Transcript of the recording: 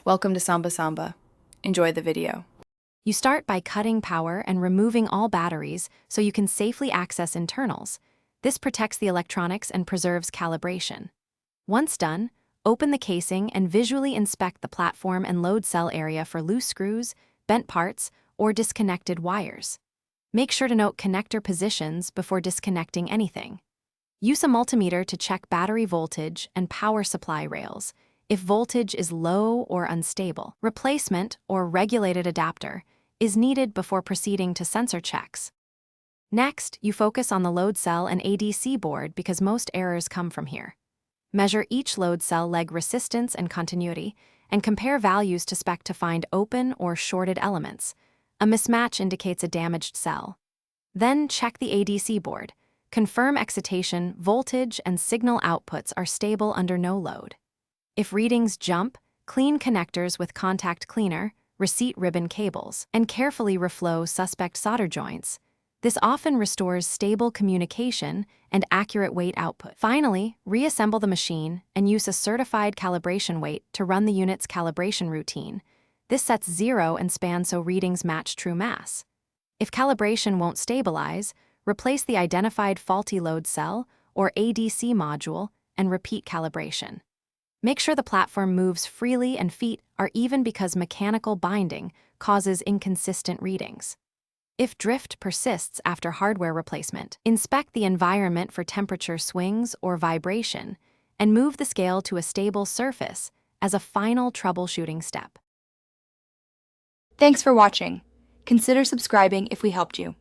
Welcome to Samba Samba. Enjoy the video. You start by cutting power and removing all batteries so you can safely access internals. This protects the electronics and preserves calibration. Once done, open the casing and visually inspect the platform and load cell area for loose screws, bent parts, or disconnected wires. Make sure to note connector positions before disconnecting anything. Use a multimeter to check battery voltage and power supply rails. If voltage is low or unstable, replacement or regulated adapter is needed before proceeding to sensor checks. Next, you focus on the load cell and ADC board because most errors come from here. Measure each load cell leg resistance and continuity, and compare values to spec to find open or shorted elements. A mismatch indicates a damaged cell. Then check the ADC board. Confirm excitation, voltage, and signal outputs are stable under no load. If readings jump, clean connectors with contact cleaner, receipt ribbon cables, and carefully reflow suspect solder joints. This often restores stable communication and accurate weight output. Finally, reassemble the machine and use a certified calibration weight to run the unit's calibration routine. This sets 0 and span so readings match true mass. If calibration won't stabilize, replace the identified faulty load cell or ADC module and repeat calibration. Make sure the platform moves freely and feet are even because mechanical binding causes inconsistent readings. If drift persists after hardware replacement, inspect the environment for temperature swings or vibration and move the scale to a stable surface as a final troubleshooting step. Thanks for watching. Consider subscribing if we helped you.